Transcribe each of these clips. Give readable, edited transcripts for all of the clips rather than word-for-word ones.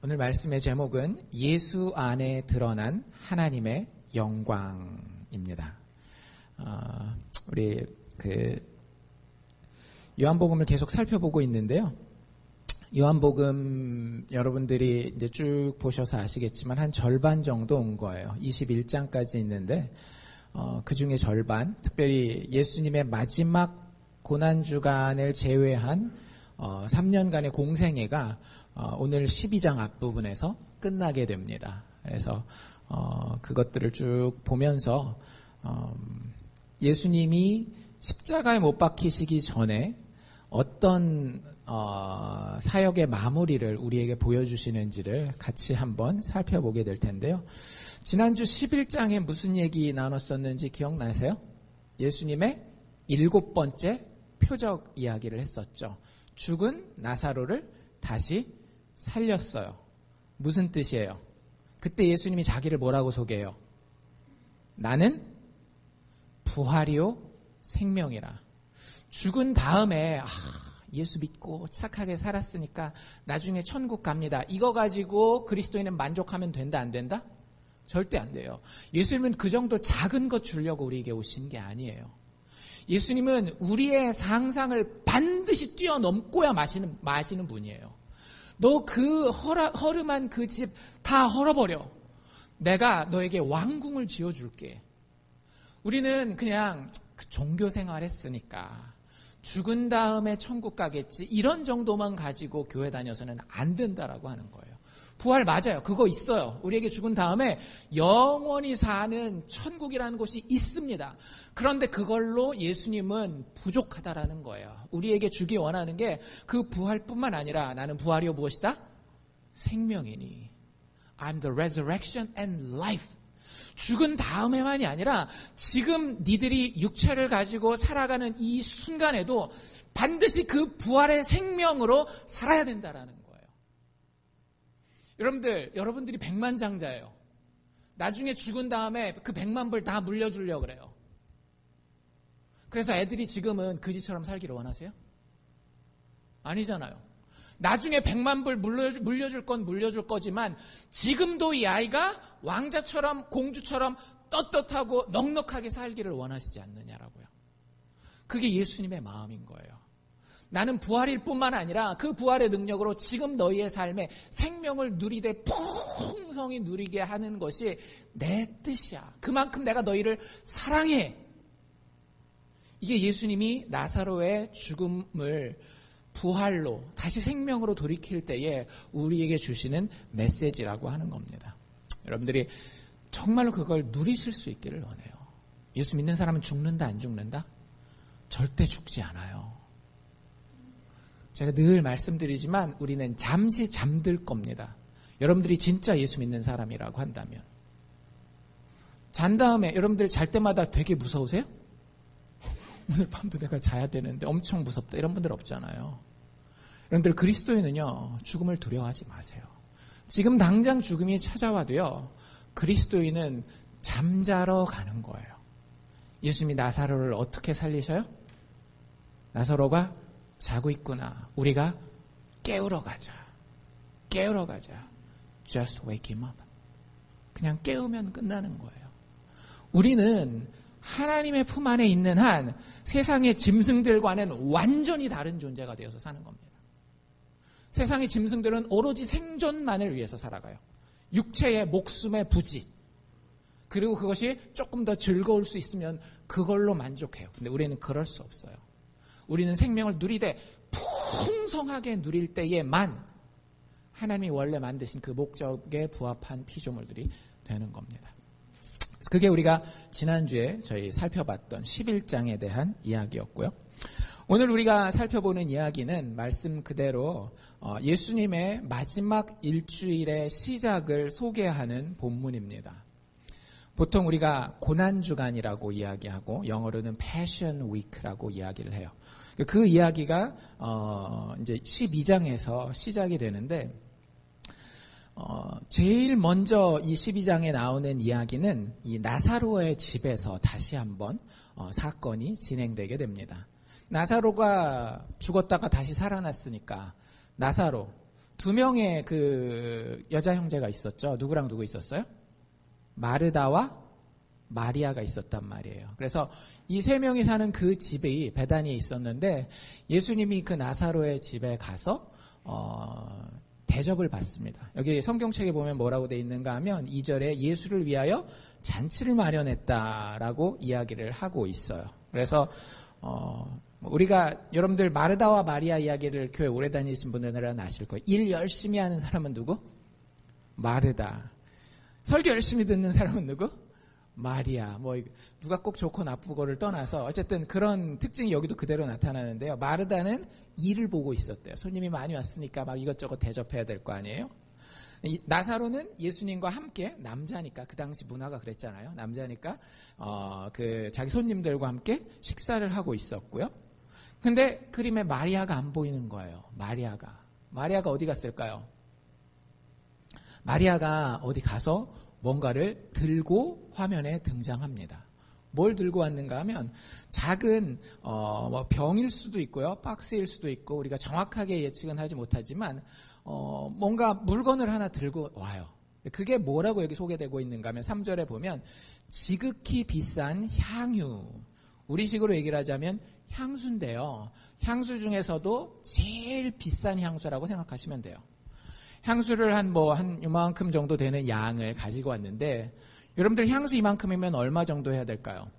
오늘 말씀의 제목은 예수 안에 드러난 하나님의 영광입니다. 우리 요한복음을 계속 살펴보고 있는데요. 요한복음 여러분들이 이제 쭉 보셔서 아시겠지만 한 절반 정도 온 거예요. 21장까지 있는데 그 중에 절반, 특별히 예수님의 마지막 고난주간을 제외한 3년간의 공생애가 오늘 12장 앞부분에서 끝나게 됩니다. 그래서 그것들을 쭉 보면서 예수님이 십자가에 못 박히시기 전에 어떤 사역의 마무리를 우리에게 보여주시는지를 같이 한번 살펴보게 될 텐데요. 지난주 11장에 무슨 얘기 나눴었는지 기억나세요? 예수님의 7번째 표적 이야기를 했었죠. 죽은 나사로를 다시 살렸어요. 무슨 뜻이에요? 그때 예수님이 자기를 뭐라고 소개해요? 나는 부활이요 생명이라. 죽은 다음에 예수 믿고 착하게 살았으니까 나중에 천국 갑니다. 이거 가지고 그리스도인은 만족하면 된다 안 된다? 절대 안 돼요. 예수님은 그 정도 작은 것 주려고 우리에게 오신 게 아니에요. 예수님은 우리의 상상을 반드시 뛰어넘고야 마시는 분이에요. 너 그 허름한 그 집 다 헐어버려. 내가 너에게 왕궁을 지어줄게. 우리는 그냥 종교 생활했으니까 죽은 다음에 천국 가겠지 이런 정도만 가지고 교회 다녀서는 안 된다라고 하는 거예요. 부활 맞아요. 그거 있어요. 우리에게 죽은 다음에 영원히 사는 천국이라는 곳이 있습니다. 그런데 그걸로 예수님은 부족하다라는 거예요. 우리에게 주기 원하는 게 그 부활뿐만 아니라 나는 부활이요 무엇이다? 생명이니. I'm the resurrection and life. 죽은 다음에만이 아니라 지금 니들이 육체를 가지고 살아가는 이 순간에도 반드시 그 부활의 생명으로 살아야 된다라는 거예요. 여러분들이 백만장자예요. 나중에 죽은 다음에 그 100만 불 다 물려주려고 그래요. 그래서 애들이 지금은 그지처럼 살기를 원하세요? 아니잖아요. 나중에 100만 불 물려줄 건 물려줄 거지만 지금도 이 아이가 왕자처럼 공주처럼 떳떳하고 넉넉하게 살기를 원하시지 않느냐라고요. 그게 예수님의 마음인 거예요. 나는 부활일 뿐만 아니라 그 부활의 능력으로 지금 너희의 삶에 생명을 누리되 풍성히 누리게 하는 것이 내 뜻이야. 그만큼 내가 너희를 사랑해. 이게 예수님이 나사로의 죽음을 부활로 다시 생명으로 돌이킬 때에 우리에게 주시는 메시지라고 하는 겁니다. 여러분들이 정말로 그걸 누리실 수 있기를 원해요. 예수 믿는 사람은 죽는다 안 죽는다? 절대 죽지 않아요. 제가 늘 말씀드리지만 우리는 잠시 잠들 겁니다. 여러분들이 진짜 예수 믿는 사람이라고 한다면. 잔 다음에 여러분들 잘 때마다 되게 무서우세요? 오늘 밤도 내가 자야 되는데 엄청 무섭다 이런 분들 없잖아요. 여러분들 그리스도인은요 죽음을 두려워하지 마세요. 지금 당장 죽음이 찾아와도요 그리스도인은 잠자러 가는 거예요. 예수님이 나사로를 어떻게 살리셔요? 나사로가 자고 있구나. 우리가 깨우러 가자. Just wake him up. 그냥 깨우면 끝나는 거예요. 우리는 하나님의 품 안에 있는 한 세상의 짐승들과는 완전히 다른 존재가 되어서 사는 겁니다. 세상의 짐승들은 오로지 생존만을 위해서 살아가요. 육체의 목숨의 부지. 그리고 그것이 조금 더 즐거울 수 있으면 그걸로 만족해요. 근데 우리는 그럴 수 없어요. 우리는 생명을 누리되 풍성하게 누릴 때에만 하나님이 원래 만드신 그 목적에 부합한 피조물들이 되는 겁니다. 그게 우리가 지난주에 저희 살펴봤던 11장에 대한 이야기였고요. 오늘 우리가 살펴보는 이야기는 말씀 그대로 예수님의 마지막 일주일의 시작을 소개하는 본문입니다. 보통 우리가 고난주간이라고 이야기하고 영어로는 Passion Week라고 이야기를 해요. 그 이야기가 이제 12장에서 시작이 되는데 제일 먼저 이 12장에 나오는 이야기는 이 나사로의 집에서 다시 한번 사건이 진행되게 됩니다. 나사로가 죽었다가 다시 살아났으니까 나사로 두 명의 그 여자 형제가 있었죠. 누구랑 누구 있었어요? 마르다와 마리아가 있었단 말이에요. 그래서 이 세 명이 사는 그 집이 베다니에 있었는데 예수님이 그 나사로의 집에 가서 대접을 받습니다. 여기 성경책에 보면 뭐라고 돼 있는가 하면 2절에 예수를 위하여 잔치를 마련했다라고 이야기를 하고 있어요. 그래서 우리가 여러분들 마르다와 마리아 이야기를 교회 오래 다니신 분들은 아실 거예요. 일 열심히 하는 사람은 누구? 마르다. 설교 열심히 듣는 사람은 누구? 마리아. 뭐 누가 꼭 좋고 나쁘고를 떠나서 어쨌든 그런 특징이 여기도 그대로 나타나는데요. 마르다는 일을 보고 있었대요. 손님이 많이 왔으니까 막 이것저것 대접해야 될 거 아니에요. 나사로는 예수님과 함께 남자니까 그 당시 문화가 그랬잖아요. 남자니까 그 자기 손님들과 함께 식사를 하고 있었고요. 근데 그림에 마리아가 안 보이는 거예요. 마리아가 어디 갔을까요? 마리아가 어디 가서 뭔가를 들고 화면에 등장합니다. 뭘 들고 왔는가 하면 작은 뭐 병일 수도 있고요. 박스일 수도 있고 우리가 정확하게 예측은 하지 못하지만 뭔가 물건을 하나 들고 와요. 그게 뭐라고 여기 소개되고 있는가 하면 3절에 보면 지극히 비싼 향유. 우리식으로 얘기를 하자면 향수인데요. 향수 중에서도 제일 비싼 향수라고 생각하시면 돼요. 향수를 한 이만큼 정도 되는 양을 가지고 왔는데 여러분들 향수 이만큼이면 얼마 정도 해야 될까요?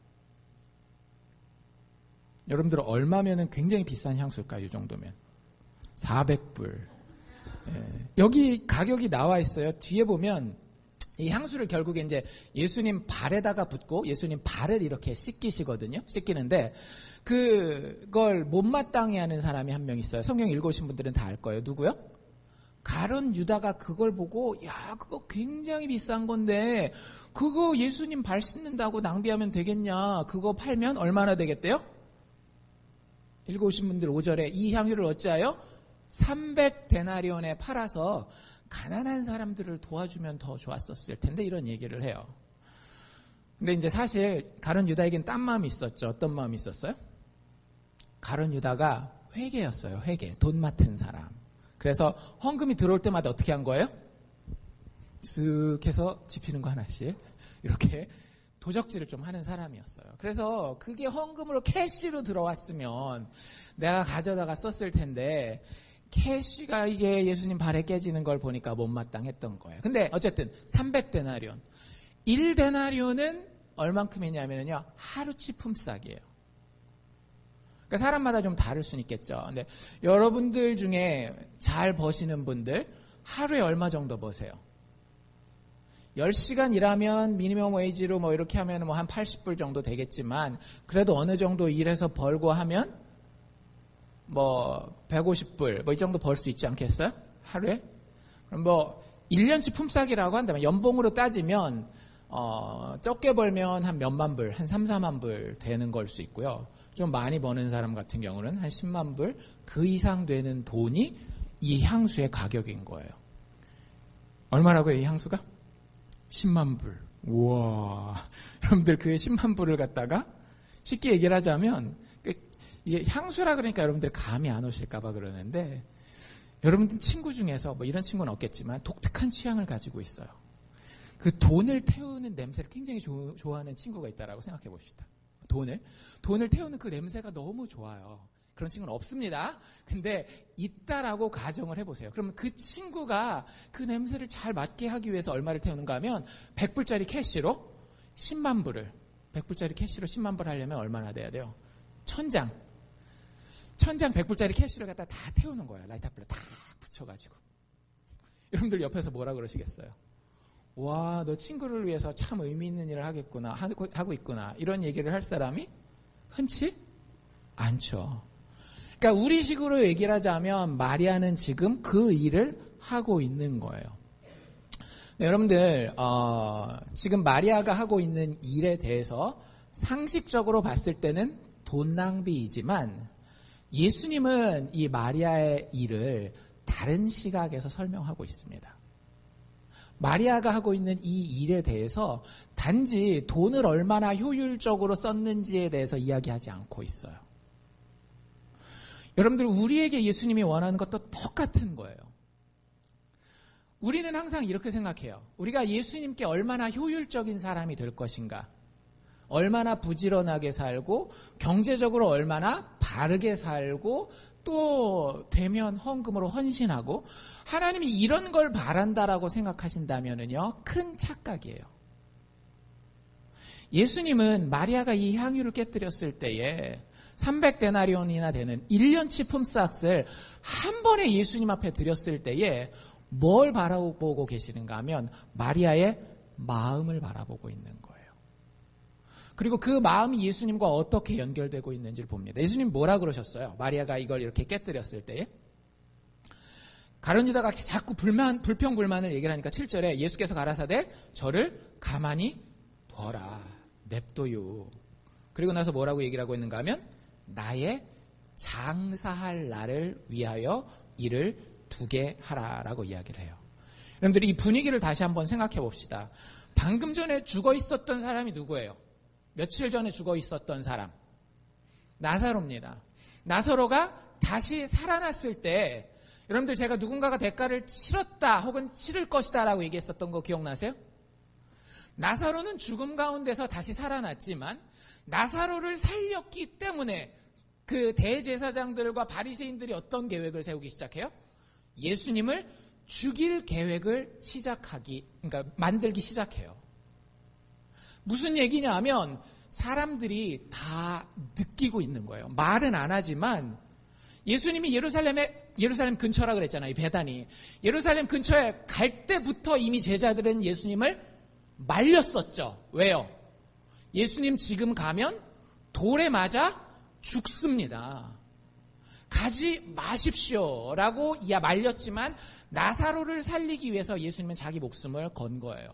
여러분들 얼마면은 굉장히 비싼 향수일까요? 이 정도면 400불. 예. 여기 가격이 나와 있어요. 뒤에 보면 이 향수를 결국에 이제 예수님 발에다가 붓고 예수님 발을 이렇게 씻기시거든요. 씻기는데 그걸 못마땅해 하는 사람이 한 명 있어요. 성경 읽으신 분들은 다 알 거예요. 누구요? 가룟 유다가 그걸 보고 야 그거 굉장히 비싼 건데 그거 예수님 발 씻는다고 낭비하면 되겠냐. 그거 팔면 얼마나 되겠대요? 읽어오신 분들 5절에 이 향유를 어찌하여 300데나리온에 팔아서 가난한 사람들을 도와주면 더 좋았었을 텐데 이런 얘기를 해요. 근데 이제 사실 가룟 유다에겐 딴 마음이 있었죠. 어떤 마음이 있었어요? 가룟 유다가 회계였어요. 회계. 돈 맡은 사람. 그래서 헌금이 들어올 때마다 어떻게 한 거예요? 쓱 해서 집히는 거 하나씩 이렇게 도적질을 좀 하는 사람이었어요. 그래서 그게 헌금으로 캐시로 들어왔으면 내가 가져다가 썼을 텐데 캐시가 이게 예수님 발에 깨지는 걸 보니까 못마땅했던 거예요. 근데 어쨌든 300데나리온. 1데나리온은 얼만큼이냐면요. 하루치 품삯이에요. 그러니까 사람마다 좀 다를 수는 있겠죠. 근데 여러분들 중에 잘 버시는 분들 하루에 얼마 정도 버세요? 10시간 일하면 미니멈 웨이지로 뭐 이렇게 하면 뭐 한 80불 정도 되겠지만 그래도 어느 정도 일해서 벌고 하면 뭐 150불 뭐 이 정도 벌 수 있지 않겠어요? 하루에? 그럼 뭐 1년치 품삯이라고 한다면 연봉으로 따지면 적게 벌면 한 몇만 불, 한 3, 4만 불 되는 걸 수 있고요. 좀 많이 버는 사람 같은 경우는 한 10만 불 그 이상 되는 돈이 이 향수의 가격인 거예요. 얼마라고요, 이 향수가? 10만 불. 우와. 여러분들 그 10만 불을 갖다가 쉽게 얘기를 하자면 이게 향수라 그러니까 여러분들 감이 안 오실까봐 그러는데 여러분들 친구 중에서 뭐 이런 친구는 없겠지만 독특한 취향을 가지고 있어요. 그 돈을 태우는 냄새를 굉장히 좋아하는 친구가 있다라고 생각해 봅시다. 돈을 태우는 그 냄새가 너무 좋아요. 그런 친구는 없습니다. 근데 있다라고 가정을 해보세요. 그러면 그 친구가 그 냄새를 잘 맡게 하기 위해서 얼마를 태우는가 하면 100불짜리 캐시로 10만 불을 100불짜리 캐시로 10만 불 하려면 얼마나 돼야 돼요? 1000장 100불짜리 캐시를 갖다 다 태우는 거예요. 라이터불에 다 붙여가지고. 여러분들 옆에서 뭐라 그러시겠어요? 와, 너 친구를 위해서 참 의미 있는 일을 하고 있구나. 이런 얘기를 할 사람이 흔치 않죠. 그러니까 우리식으로 얘기를 하자면 마리아는 지금 그 일을 하고 있는 거예요. 네, 여러분들 지금 마리아가 하고 있는 일에 대해서 상식적으로 봤을 때는 돈 낭비이지만 예수님은 이 마리아의 일을 다른 시각에서 설명하고 있습니다. 마리아가 하고 있는 이 일에 대해서 단지 돈을 얼마나 효율적으로 썼는지에 대해서 이야기하지 않고 있어요. 여러분들 우리에게 예수님이 원하는 것도 똑같은 거예요. 우리는 항상 이렇게 생각해요. 우리가 예수님께 얼마나 효율적인 사람이 될 것인가, 얼마나 부지런하게 살고 경제적으로 얼마나 바르게 살고 또 대면 헌금으로 헌신하고, 하나님이 이런 걸 바란다라고 생각하신다면은요, 큰 착각이에요. 예수님은 마리아가 이 향유를 깨뜨렸을 때에 300데나리온이나 되는 1년치 품삯을 한 번에 예수님 앞에 드렸을 때에 뭘 바라보고 계시는가 하면 마리아의 마음을 바라보고 있는 거예요. 그리고 그 마음이 예수님과 어떻게 연결되고 있는지를 봅니다. 예수님 뭐라 그러셨어요? 마리아가 이걸 이렇게 깨뜨렸을 때에. 가룟 유다가 자꾸 불평불만을 얘기를 하니까 7절에 예수께서 가라사대 저를 가만히 둬라, 냅둬요. 그리고 나서 뭐라고 얘기를 하고 있는가 하면 나의 장사할 날을 위하여 이를 두게 하라라고 이야기를 해요. 여러분들이 이 분위기를 다시 한번 생각해 봅시다. 방금 전에 죽어 있었던 사람이 누구예요? 며칠 전에 죽어 있었던 사람, 나사로입니다. 나사로가 다시 살아났을 때, 여러분들 제가 누군가가 대가를 치렀다 혹은 치를 것이다 라고 얘기했었던 거 기억나세요? 나사로는 죽음 가운데서 다시 살아났지만 나사로를 살렸기 때문에 그 대제사장들과 바리새인들이 어떤 계획을 세우기 시작해요? 예수님을 죽일 계획을 그러니까 만들기 시작해요. 무슨 얘기냐 하면 사람들이 다 느끼고 있는 거예요. 말은 안 하지만 예수님이 예루살렘 근처라 그랬잖아요. 베다니. 예루살렘 근처에 갈 때부터 이미 제자들은 예수님을 말렸었죠. 왜요? 예수님 지금 가면 돌에 맞아 죽습니다. 가지 마십시오라고 말렸지만 나사로를 살리기 위해서 예수님은 자기 목숨을 건 거예요.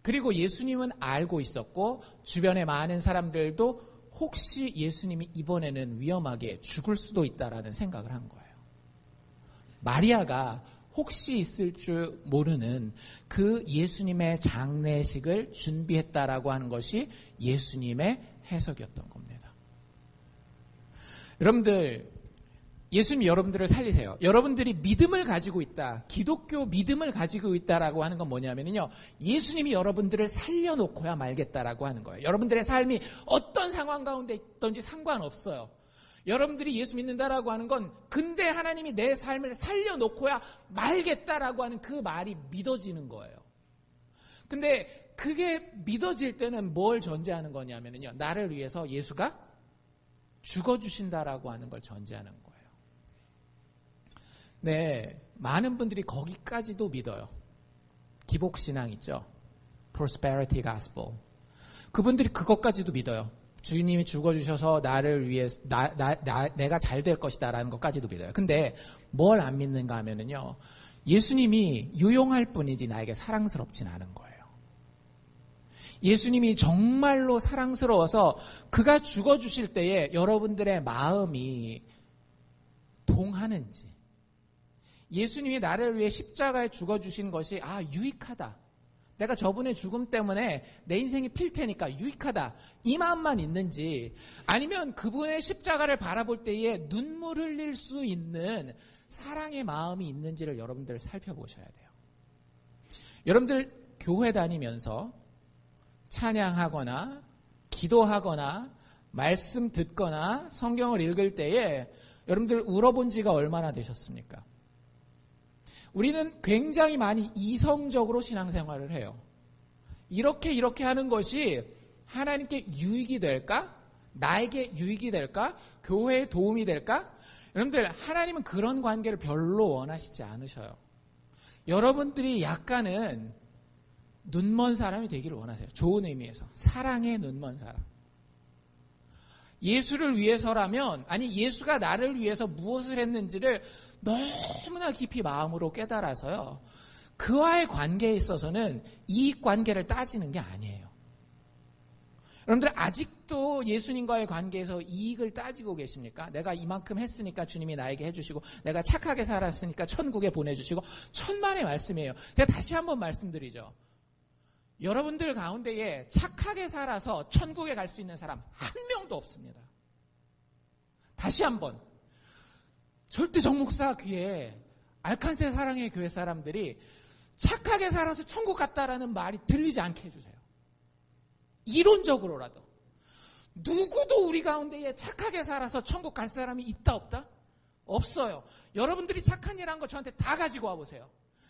그리고 예수님은 알고 있었고 주변의 많은 사람들도 혹시 예수님이 이번에는 위험하게 죽을 수도 있다라는 생각을 한 거예요. 마리아가 혹시 있을 줄 모르는 그 예수님의 장례식을 준비했다라고 하는 것이 예수님의 해석이었던 겁니다. 여러분들, 예수님이 여러분들을 살리세요. 여러분들이 믿음을 가지고 있다, 기독교 믿음을 가지고 있다라고 하는 건 뭐냐면요, 예수님이 여러분들을 살려놓고야 말겠다라고 하는 거예요. 여러분들의 삶이 어떤 상황 가운데 있든지 상관없어요. 여러분들이 예수 믿는다라고 하는 건 근데 하나님이 내 삶을 살려놓고야 말겠다라고 하는 그 말이 믿어지는 거예요. 근데 그게 믿어질 때는 뭘 전제하는 거냐면요, 나를 위해서 예수가 죽어주신다라고 하는 걸 전제하는 거예요. 네, 많은 분들이 거기까지도 믿어요. 기복신앙 있죠. Prosperity Gospel. 그분들이 그것까지도 믿어요. 주님이 죽어주셔서 나를 위해 내가 잘 될 것이다 라는 것까지도 믿어요. 근데 뭘 안 믿는가 하면은요, 예수님이 유용할 뿐이지 나에게 사랑스럽진 않은 거예요. 예수님이 정말로 사랑스러워서 그가 죽어주실 때에 여러분들의 마음이 동하는지, 예수님이 나를 위해 십자가에 죽어주신 것이 유익하다, 내가 저분의 죽음 때문에 내 인생이 필 테니까 유익하다, 이 마음만 있는지, 아니면 그분의 십자가를 바라볼 때에 눈물 흘릴 수 있는 사랑의 마음이 있는지를 여러분들 살펴보셔야 돼요. 여러분들 교회 다니면서 찬양하거나 기도하거나 말씀 듣거나 성경을 읽을 때에 여러분들 울어본 지가 얼마나 되셨습니까? 우리는 굉장히 많이 이성적으로 신앙생활을 해요. 이렇게 하는 것이 하나님께 유익이 될까? 나에게 유익이 될까? 교회에 도움이 될까? 여러분들, 하나님은 그런 관계를 별로 원하시지 않으셔요. 여러분들이 약간은 눈먼 사람이 되기를 원하세요. 좋은 의미에서. 사랑의 눈먼 사람. 예수를 위해서라면, 아니 예수가 나를 위해서 무엇을 했는지를 너무나 깊이 마음으로 깨달아서요, 그와의 관계에 있어서는 이익 관계를 따지는 게 아니에요. 여러분들 아직도 예수님과의 관계에서 이익을 따지고 계십니까? 내가 이만큼 했으니까 주님이 나에게 해주시고, 내가 착하게 살았으니까 천국에 보내주시고, 천만의 말씀이에요. 제가 다시 한번 말씀드리죠. 여러분들 가운데에 착하게 살아서 천국에 갈 수 있는 사람 한 명도 없습니다. 다시 한번, 절대 정 목사 귀에 알칸세 사랑의 교회 사람들이 착하게 살아서 천국 갔다라는 말이 들리지 않게 해주세요. 이론적으로라도. 누구도 우리 가운데에 착하게 살아서 천국 갈 사람이 있다 없다? 없어요. 여러분들이 착한 일 한 거 저한테 다 가지고 와보세요.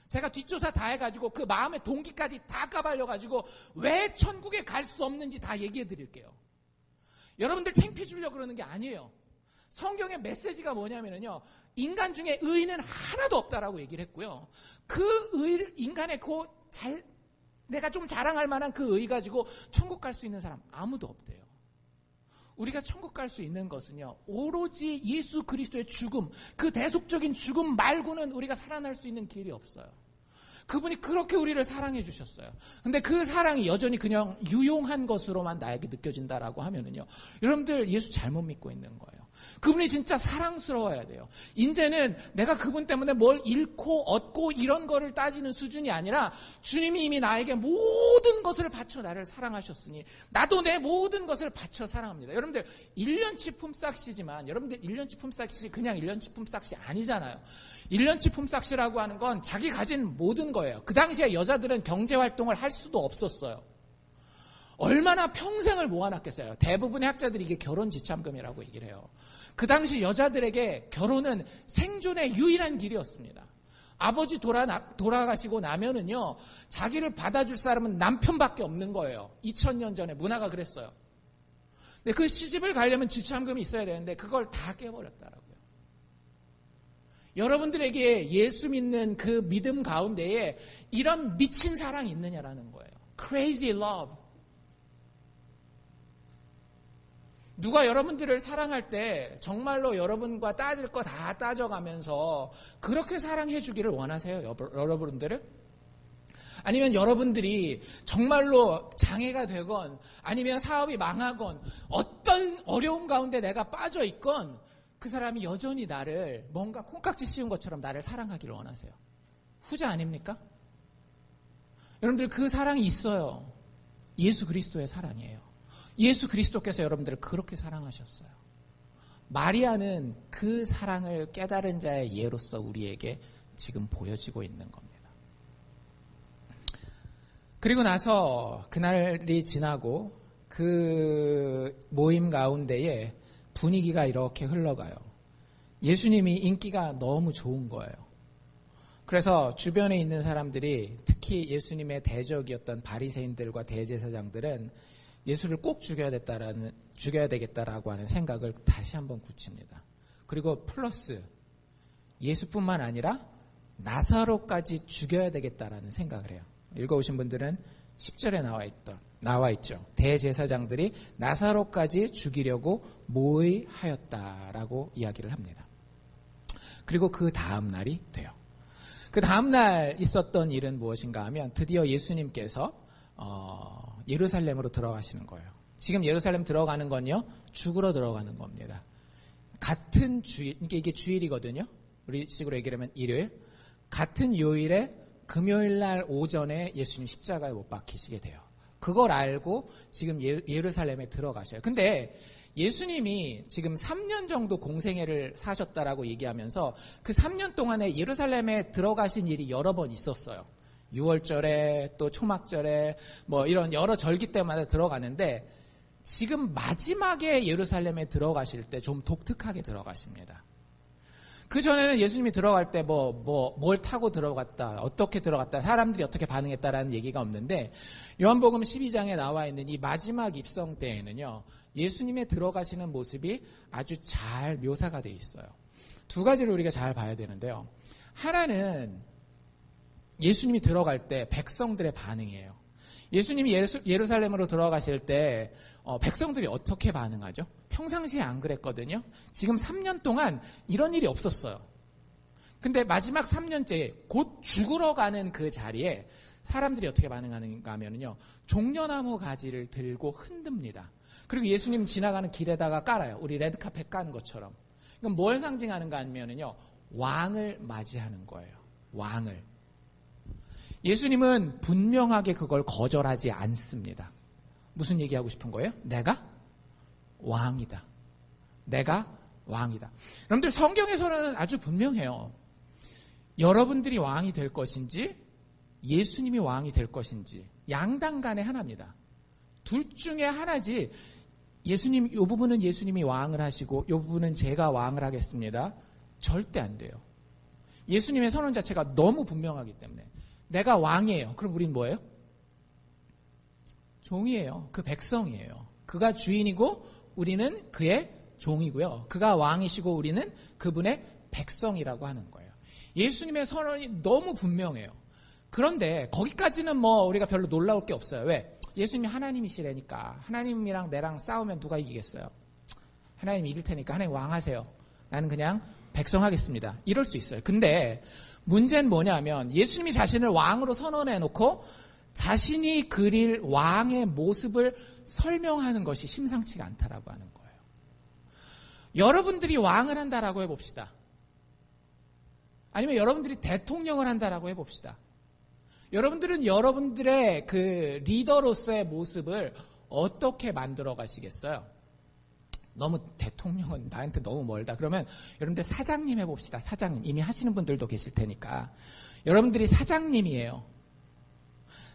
제가 뒷조사 다 해가지고 그 마음의 동기까지 다 까발려가지고 왜 천국에 갈 수 없는지 다 얘기해 드릴게요. 여러분들 창피해 주려고 그러는 게 아니에요. 성경의 메시지가 뭐냐면요. 인간 중에 의인은 하나도 없다라고 얘기를 했고요. 그 의, 인간의 내가 좀 자랑할 만한 그 의 가지고 천국 갈 수 있는 사람 아무도 없대요. 우리가 천국 갈 수 있는 것은요. 오로지 예수 그리스도의 죽음, 그 대속적인 죽음 말고는 우리가 살아날 수 있는 길이 없어요. 그분이 그렇게 우리를 사랑해 주셨어요. 근데 그 사랑이 여전히 그냥 유용한 것으로만 나에게 느껴진다라고 하면은요. 여러분들 예수 잘못 믿고 있는 거예요. 그분이 진짜 사랑스러워야 돼요. 이제는 내가 그분 때문에 뭘 잃고 얻고 이런 거를 따지는 수준이 아니라 주님이 이미 나에게 모든 것을 바쳐 나를 사랑하셨으니 나도 내 모든 것을 바쳐 사랑합니다. 여러분들 1년치 품삯이지만 여러분들 1년치 품삯이 그냥 1년치 품삯이 아니잖아요. 1년치 품삯이라고 하는 건 자기 가진 모든 거예요. 그 당시에 여자들은 경제활동을 할 수도 없었어요. 얼마나 평생을 모아놨겠어요. 대부분의 학자들이 이게 결혼지참금이라고 얘기를 해요. 그 당시 여자들에게 결혼은 생존의 유일한 길이었습니다. 아버지 돌아가시고 나면은요, 자기를 받아줄 사람은 남편밖에 없는 거예요. 2000년 전에 문화가 그랬어요. 근데 그 시집을 가려면 지참금이 있어야 되는데 그걸 다 깨버렸다라고요. 여러분들에게 예수 믿는 그 믿음 가운데에 이런 미친 사랑이 있느냐라는 거예요. Crazy love. 누가 여러분들을 사랑할 때 정말로 여러분과 따질 거 다 따져가면서 그렇게 사랑해 주기를 원하세요? 여러분들을? 아니면 여러분들이 정말로 장애가 되건 아니면 사업이 망하건 어떤 어려움 가운데 내가 빠져 있건 그 사람이 여전히 나를 뭔가 콩깍지 씌운 것처럼 나를 사랑하기를 원하세요. 후자 아닙니까? 여러분들 그 사랑이 있어요. 예수 그리스도의 사랑이에요. 예수 그리스도께서 여러분들을 그렇게 사랑하셨어요. 마리아는 그 사랑을 깨달은 자의 예로서 우리에게 지금 보여지고 있는 겁니다. 그리고 나서 그날이 지나고 그 모임 가운데에 분위기가 이렇게 흘러가요. 예수님이 인기가 너무 좋은 거예요. 그래서 주변에 있는 사람들이 특히 예수님의 대적이었던 바리새인들과 대제사장들은 예수를 꼭 죽여야 되겠다라고 하는 생각을 다시 한번 굳힙니다. 그리고 플러스 예수뿐만 아니라 나사로까지 죽여야 되겠다라는 생각을 해요. 읽어오신 분들은 10절에 나와 있죠. 대제사장들이 나사로까지 죽이려고 모의하였다라고 이야기를 합니다. 그리고 그 다음 날이 돼요. 그 다음 날 있었던 일은 무엇인가 하면 드디어 예수님께서 예루살렘으로 들어가시는 거예요. 지금 예루살렘 들어가는 건요, 죽으러 들어가는 겁니다. 같은 주일, 이게 주일이거든요. 우리 식으로 얘기하면 일요일. 같은 요일에 금요일 날 오전에 예수님 십자가에 못 박히시게 돼요. 그걸 알고 지금 예루살렘에 들어가셔요. 근데 예수님이 지금 3년 정도 공생애를 사셨다라고 얘기하면서 그 3년 동안에 예루살렘에 들어가신 일이 여러 번 있었어요. 6월절에 또 초막절에 뭐 이런 여러 절기 때마다 들어가는데 지금 마지막에 예루살렘에 들어가실 때 좀 독특하게 들어가십니다. 그 전에는 예수님이 들어갈 때 뭘 타고 들어갔다, 어떻게 들어갔다, 사람들이 어떻게 반응했다라는 얘기가 없는데 요한복음 12장에 나와 있는 이 마지막 입성 때에는요, 예수님의 들어가시는 모습이 아주 잘 묘사가 되어 있어요. 두 가지를 우리가 잘 봐야 되는데요. 하나는 예수님이 들어갈 때 백성들의 반응이에요. 예수님이 예루살렘으로 들어가실 때 백성들이 어떻게 반응하죠? 평상시에 안 그랬거든요. 지금 3년 동안 이런 일이 없었어요. 근데 마지막 3년째 곧 죽으러 가는 그 자리에 사람들이 어떻게 반응하는가 하면요, 종려나무 가지를 들고 흔듭니다. 그리고 예수님 지나가는 길에다가 깔아요. 우리 레드카펫 까는 것처럼. 이건 뭘 상징하는가 하면요, 왕을 맞이하는 거예요. 왕을. 예수님은 분명하게 그걸 거절하지 않습니다. 무슨 얘기하고 싶은 거예요? 내가 왕이다. 내가 왕이다. 여러분들 성경에서는 아주 분명해요. 여러분들이 왕이 될 것인지 예수님이 왕이 될 것인지 양당 간의 하나입니다. 둘 중에 하나지 예수님, 이 부분은 예수님이 왕을 하시고 이 부분은 제가 왕을 하겠습니다. 절대 안 돼요. 예수님의 선언 자체가 너무 분명하기 때문에 내가 왕이에요. 그럼 우린 뭐예요? 종이에요. 그 백성이에요. 그가 주인이고 우리는 그의 종이고요. 그가 왕이시고 우리는 그분의 백성이라고 하는 거예요. 예수님의 선언이 너무 분명해요. 그런데 거기까지는 뭐 우리가 별로 놀라울 게 없어요. 왜? 예수님이 하나님이시라니까. 하나님이랑 내랑 싸우면 누가 이기겠어요? 하나님이 이길 테니까 하나님 왕하세요. 나는 그냥 백성하겠습니다. 이럴 수 있어요. 근데 문제는 뭐냐면 예수님이 자신을 왕으로 선언해놓고 자신이 그릴 왕의 모습을 설명하는 것이 심상치가 않다라고 하는 거예요. 여러분들이 왕을 한다라고 해봅시다. 아니면 여러분들이 대통령을 한다라고 해봅시다. 여러분들은 여러분들의 그 리더로서의 모습을 어떻게 만들어 가시겠어요? 너무 대통령은 나한테 너무 멀다. 그러면 여러분들 사장님 해봅시다. 사장님. 이미 하시는 분들도 계실 테니까. 여러분들이 사장님이에요.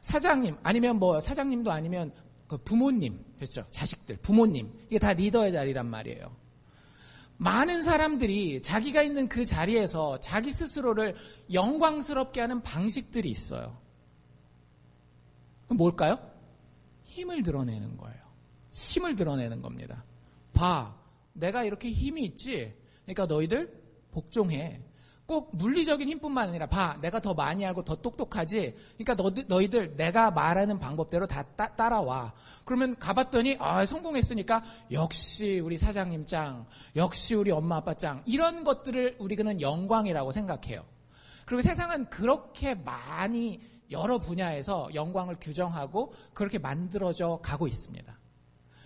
사장님, 아니면 뭐 사장님도 아니면 그 부모님, 그렇죠? 자식들, 부모님. 이게 다 리더의 자리란 말이에요. 많은 사람들이 자기가 있는 그 자리에서 자기 스스로를 영광스럽게 하는 방식들이 있어요. 그럼 뭘까요? 힘을 드러내는 거예요. 힘을 드러내는 겁니다. 봐, 내가 이렇게 힘이 있지? 그러니까 너희들 복종해. 꼭 물리적인 힘뿐만 아니라 봐, 내가 더 많이 알고 더 똑똑하지? 그러니까 너희들 내가 말하는 방법대로 다 따라와. 그러면 가봤더니 성공했으니까 역시 우리 사장님 짱, 역시 우리 엄마 아빠 짱, 이런 것들을 우리는 영광이라고 생각해요. 그리고 세상은 그렇게 많이 여러 분야에서 영광을 규정하고 그렇게 만들어져 가고 있습니다.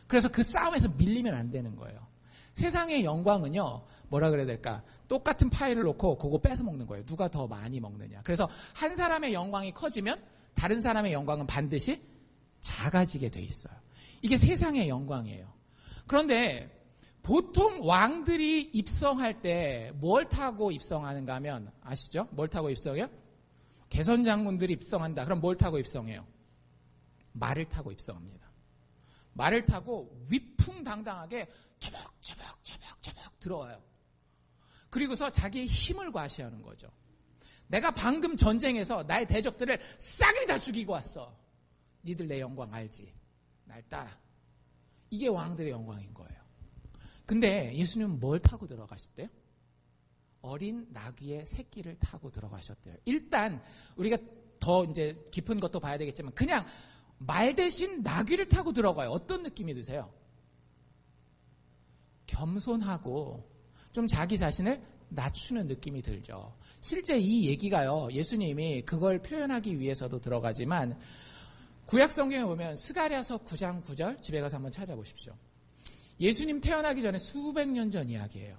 그래서 그 싸움에서 밀리면 안 되는 거예요. 세상의 영광은요, 뭐라 그래야 될까? 똑같은 파일을 놓고 그거 뺏어 먹는 거예요. 누가 더 많이 먹느냐. 그래서 한 사람의 영광이 커지면 다른 사람의 영광은 반드시 작아지게 돼 있어요. 이게 세상의 영광이에요. 그런데 보통 왕들이 입성할 때 뭘 타고 입성하는가 하면 아시죠? 뭘 타고 입성해요? 개선장군들이 입성한다. 그럼 뭘 타고 입성해요? 말을 타고 입성합니다. 말을 타고 위풍당당하게 처벅 들어와요. 그리고서 자기의 힘을 과시하는 거죠. 내가 방금 전쟁에서 나의 대적들을 싹이 다 죽이고 왔어. 니들 내 영광 알지? 날 따라. 이게 왕들의 영광인 거예요. 근데 예수님은 뭘 타고 들어가셨대요? 어린 나귀의 새끼를 타고 들어가셨대요. 일단 우리가 더 이제 깊은 것도 봐야 되겠지만 그냥 말 대신 나귀를 타고 들어가요. 어떤 느낌이 드세요? 겸손하고 좀 자기 자신을 낮추는 느낌이 들죠. 실제 이 얘기가요, 예수님이 그걸 표현하기 위해서도 들어가지만 구약 성경에 보면 스가랴서 9장 9절 집에 가서 한번 찾아보십시오. 예수님 태어나기 전에 수백 년 전 이야기예요.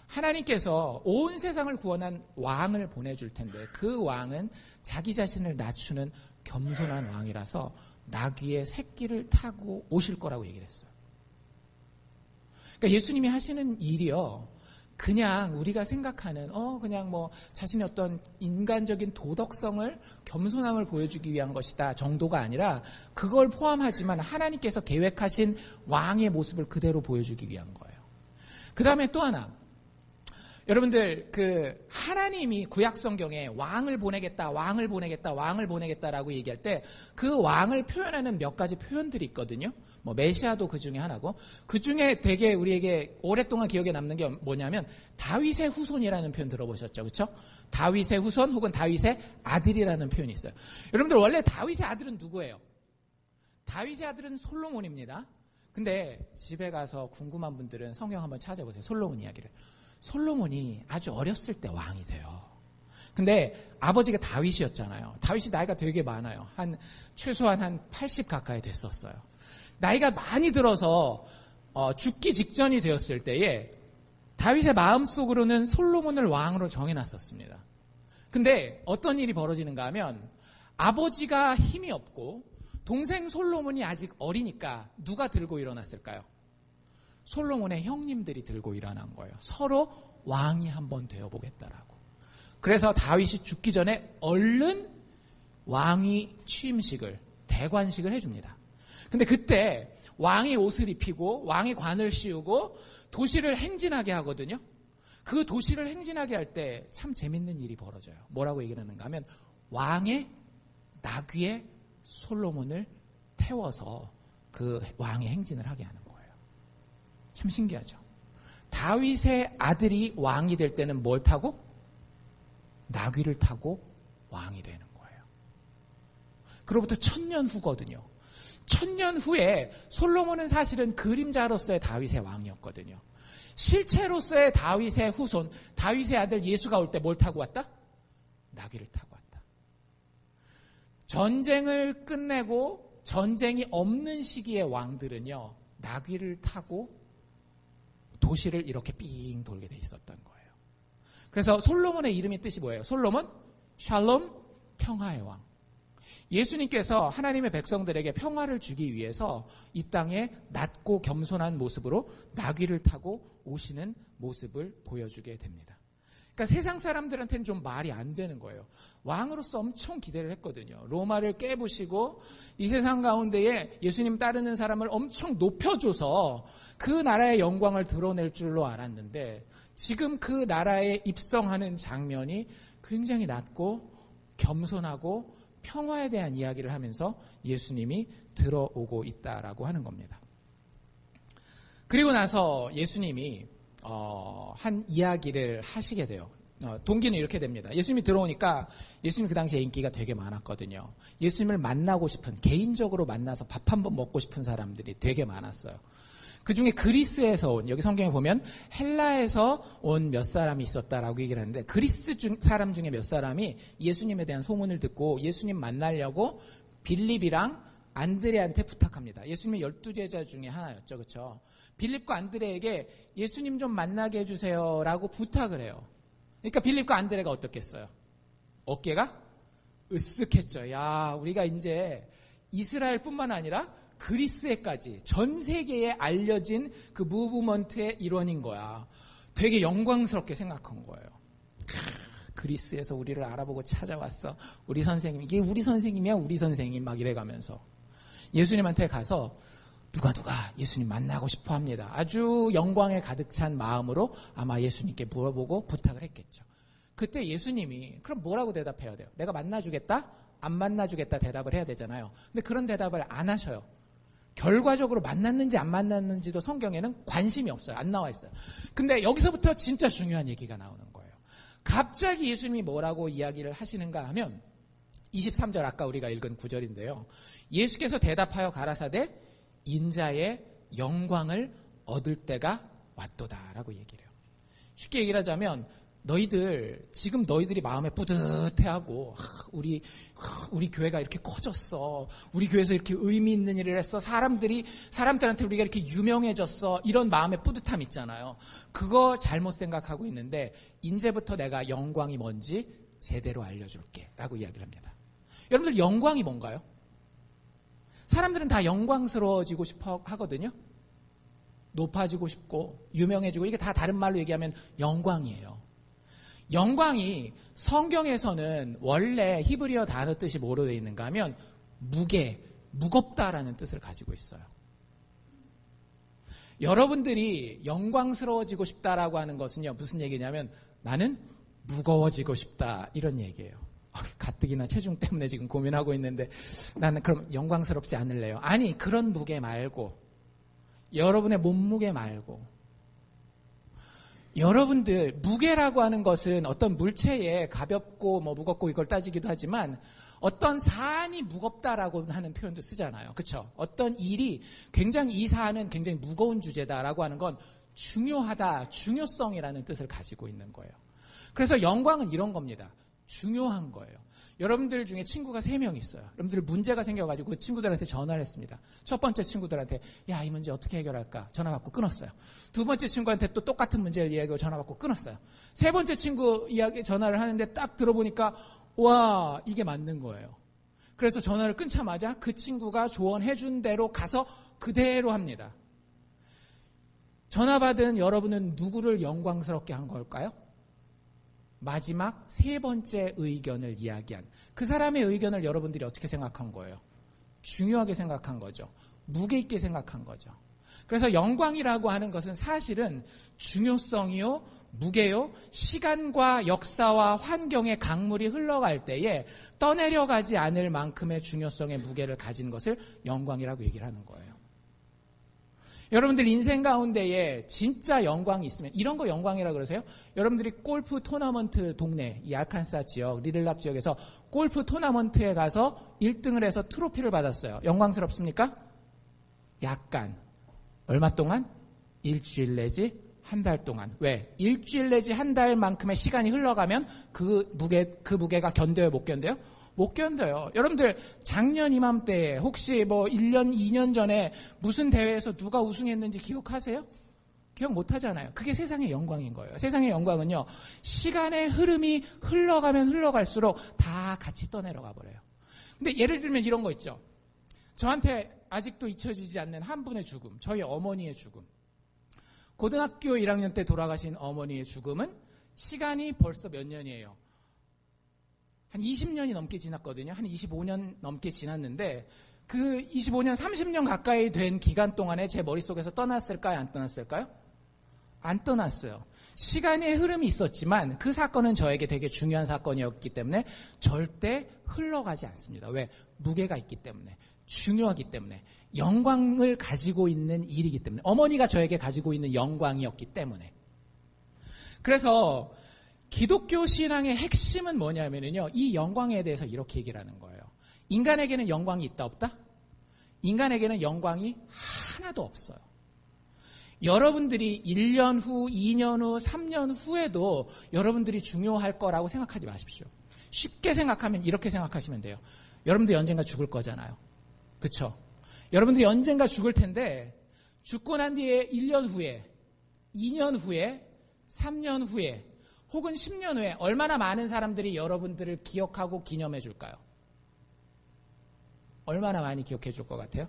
하나님께서 온 세상을 구원한 왕을 보내줄 텐데 그 왕은 자기 자신을 낮추는 겸손한 왕이라서 나귀의 새끼를 타고 오실 거라고 얘기를 했어요. 그러니까 예수님이 하시는 일이요, 그냥 우리가 생각하는 그냥 뭐 자신의 어떤 인간적인 도덕성을, 겸손함을 보여주기 위한 것이다 정도가 아니라 그걸 포함하지만 하나님께서 계획하신 왕의 모습을 그대로 보여주기 위한 거예요. 그 다음에 또 하나, 여러분들 그 하나님이 구약 성경에 왕을 보내겠다라고 얘기할 때 그 왕을 표현하는 몇 가지 표현들이 있거든요. 뭐 메시아도 그 중에 하나고, 그 중에 되게 우리에게 오랫동안 기억에 남는 게 뭐냐면 다윗의 후손이라는 표현 들어보셨죠, 그렇죠? 다윗의 후손 혹은 다윗의 아들이라는 표현이 있어요. 여러분들 원래 다윗의 아들은 누구예요? 다윗의 아들은 솔로몬입니다. 근데 집에 가서 궁금한 분들은 성경 한번 찾아보세요. 솔로몬 이야기를. 솔로몬이 아주 어렸을 때 왕이 돼요. 근데 아버지가 다윗이었잖아요. 다윗이 나이가 되게 많아요. 최소한 80 가까이 됐었어요. 나이가 많이 들어서 죽기 직전이 되었을 때에 다윗의 마음속으로는 솔로몬을 왕으로 정해놨었습니다. 근데 어떤 일이 벌어지는가 하면 아버지가 힘이 없고 동생 솔로몬이 아직 어리니까 누가 들고 일어났을까요? 솔로몬의 형님들이 들고 일어난 거예요. 서로 왕이 한번 되어보겠다라고. 그래서 다윗이 죽기 전에 얼른 왕위 취임식을, 대관식을 해줍니다. 근데 그때 왕이 옷을 입히고 왕이 관을 씌우고 도시를 행진하게 하거든요. 그 도시를 행진하게 할 때 참 재밌는 일이 벌어져요. 뭐라고 얘기를 하는가 하면 왕의 나귀에 솔로몬을 태워서 그 왕의 행진을 하게 하는 거예요. 참 신기하죠. 다윗의 아들이 왕이 될 때는 뭘 타고? 나귀를 타고 왕이 되는 거예요. 그로부터 1000년 후거든요. 1000년 후에 솔로몬은 사실은 그림자로서의 다윗의 왕이었거든요. 실체로서의 다윗의 후손, 다윗의 아들 예수가 올 때 뭘 타고 왔다? 나귀를 타고 왔다. 전쟁을 끝내고 전쟁이 없는 시기의 왕들은요, 나귀를 타고 도시를 이렇게 삥 돌게 돼 있었던 거예요. 그래서 솔로몬의 이름의 뜻이 뭐예요? 솔로몬, 샬롬, 평화의 왕. 예수님께서 하나님의 백성들에게 평화를 주기 위해서 이 땅에 낮고 겸손한 모습으로 나귀를 타고 오시는 모습을 보여주게 됩니다. 그러니까 세상 사람들한테는 좀 말이 안 되는 거예요. 왕으로서 엄청 기대를 했거든요. 로마를 깨부시고 이 세상 가운데에 예수님 따르는 사람을 엄청 높여줘서 그 나라의 영광을 드러낼 줄로 알았는데 지금 그 나라에 입성하는 장면이 굉장히 낮고 겸손하고 평화에 대한 이야기를 하면서 예수님이 들어오고 있다라고 하는 겁니다. 그리고 나서 예수님이 한 이야기를 하시게 돼요. 동기는 이렇게 됩니다. 예수님이 들어오니까 예수님 그 당시에 인기가 되게 많았거든요. 예수님을 만나고 싶은, 개인적으로 만나서 밥 한번 먹고 싶은 사람들이 되게 많았어요. 그 중에 그리스에서 온, 여기 성경에 보면 헬라에서 온 몇 사람이 있었다라고 얘기를 하는데 그리스 사람 중에 몇 사람이 예수님에 대한 소문을 듣고 예수님 만나려고 빌립이랑 안드레한테 부탁합니다. 예수님의 12제자 중에 하나였죠. 그렇죠? 빌립과 안드레에게 예수님 좀 만나게 해주세요 라고 부탁을 해요. 그러니까 빌립과 안드레가 어떻겠어요? 어깨가 으쓱했죠. 야, 우리가 이제 이스라엘뿐만 아니라 그리스에까지 전 세계에 알려진 그 무브먼트의 일원인 거야. 되게 영광스럽게 생각한 거예요. 그리스에서 우리를 알아보고 찾아왔어. 우리 선생님, 이게 우리 선생님이야, 우리 선생님 막 이래가면서 예수님한테 가서 누가 예수님 만나고 싶어 합니다. 아주 영광에 가득 찬 마음으로 아마 예수님께 물어보고 부탁을 했겠죠. 그때 예수님이 그럼 뭐라고 대답해야 돼요? 내가 만나주겠다? 안 만나주겠다 대답을 해야 되잖아요. 근데 그런 대답을 안 하셔요. 결과적으로 만났는지 안 만났는지도 성경에는 관심이 없어요. 안 나와 있어요. 근데 여기서부터 진짜 중요한 얘기가 나오는 거예요. 갑자기 예수님이 뭐라고 이야기를 하시는가 하면 23절 아까 우리가 읽은 구절인데요. 예수께서 대답하여 가라사대 인자의 영광을 얻을 때가 왔도다라고 얘기를 해요. 쉽게 얘기를 하자면 지금 너희들이 마음에 뿌듯해하고 우리 교회가 이렇게 커졌어. 우리 교회에서 이렇게 의미 있는 일을 했어. 사람들한테 우리가 이렇게 유명해졌어. 이런 마음의 뿌듯함 있잖아요. 그거 잘못 생각하고 있는데 이제부터 내가 영광이 뭔지 제대로 알려줄게 라고 이야기를 합니다. 여러분들 영광이 뭔가요? 사람들은 다 영광스러워지고 싶어 하거든요. 높아지고 싶고 유명해지고 이게 다 다른 말로 얘기하면 영광이에요. 영광이 성경에서는 원래 히브리어 단어 뜻이 뭐로 되어 있는가 하면 무겁다라는 뜻을 가지고 있어요. 여러분들이 영광스러워지고 싶다라고 하는 것은요, 무슨 얘기냐면 나는 무거워지고 싶다 이런 얘기예요. 가뜩이나 체중 때문에 지금 고민하고 있는데 나는 그럼 영광스럽지 않을래요? 아니, 그런 무게 말고 여러분의 몸무게 말고 여러분들 무게라고 하는 것은 어떤 물체에 가볍고 무겁고 이걸 따지기도 하지만 어떤 사안이 무겁다라고 하는 표현도 쓰잖아요. 그렇죠? 어떤 일이 굉장히 이 사안은 굉장히 무거운 주제다라고 하는 건 중요하다, 중요성이라는 뜻을 가지고 있는 거예요. 그래서 영광은 이런 겁니다. 중요한 거예요. 여러분들 중에 친구가 3명 있어요. 여러분들 문제가 생겨가지고 그 친구들한테 전화를 했습니다. 첫 번째 친구들한테 야, 이 문제 어떻게 해결할까? 전화 받고 끊었어요. 두 번째 친구한테 또 똑같은 문제를 이야기하고 전화 받고 끊었어요. 세 번째 친구 이야기 전화를 하는데 딱 들어보니까 와, 이게 맞는 거예요. 그래서 전화를 끊자마자 그 친구가 조언해준 대로 가서 그대로 합니다. 전화 받은 여러분은 누구를 영광스럽게 한 걸까요? 마지막 세 번째 의견을 이야기한 그 사람의 의견을 여러분들이 어떻게 생각한 거예요? 중요하게 생각한 거죠. 무게 있게 생각한 거죠. 그래서 영광이라고 하는 것은 사실은 중요성이요, 무게요, 시간과 역사와 환경의 강물이 흘러갈 때에 떠내려가지 않을 만큼의 중요성의 무게를 가진 것을 영광이라고 얘기를 하는 거예요. 여러분들 인생 가운데에 진짜 영광이 있으면 이런 거 영광이라고 그러세요? 여러분들이 골프 토너먼트 동네, 이 아칸사 지역, 리들락 지역에서 골프 토너먼트에 가서 1등을 해서 트로피를 받았어요. 영광스럽습니까? 약간. 얼마 동안? 일주일 내지 한 달 동안. 왜? 일주일 내지 한 달만큼의 시간이 흘러가면 그 무게가 견뎌요, 못 견뎌요? 못 견뎌요. 여러분들 작년 이맘때에 혹시 뭐 1년, 2년 전에 무슨 대회에서 누가 우승했는지 기억하세요? 기억 못 하잖아요. 그게 세상의 영광인 거예요. 세상의 영광은요, 시간의 흐름이 흘러가면 흘러갈수록 다 같이 떠내려가 버려요. 근데 예를 들면 이런 거 있죠. 저한테 아직도 잊혀지지 않는 한 분의 죽음, 저희 어머니의 죽음. 고등학교 1학년 때 돌아가신 어머니의 죽음은 시간이 벌써 몇 년이에요? 한 20년이 넘게 지났거든요. 한 25년 넘게 지났는데 그 25년, 30년 가까이 된 기간 동안에 제 머릿속에서 떠났을까요? 안 떠났을까요? 안 떠났어요. 시간의 흐름이 있었지만 그 사건은 저에게 되게 중요한 사건이었기 때문에 절대 흘러가지 않습니다. 왜? 무게가 있기 때문에. 중요하기 때문에. 영광을 가지고 있는 일이기 때문에. 어머니가 저에게 가지고 있는 영광이었기 때문에. 그래서 기독교 신앙의 핵심은 뭐냐면요, 이 영광에 대해서 이렇게 얘기를 하는 거예요. 인간에게는 영광이 있다 없다? 인간에게는 영광이 하나도 없어요. 여러분들이 1년 후, 2년 후, 3년 후에도 여러분들이 중요할 거라고 생각하지 마십시오. 쉽게 생각하면 이렇게 생각하시면 돼요. 여러분들이 언젠가 죽을 거잖아요. 그쵸? 여러분들이 언젠가 죽을 텐데 죽고 난 뒤에 1년 후에, 2년 후에, 3년 후에 혹은 10년 후에 얼마나 많은 사람들이 여러분들을 기억하고 기념해 줄까요? 얼마나 많이 기억해 줄 것 같아요?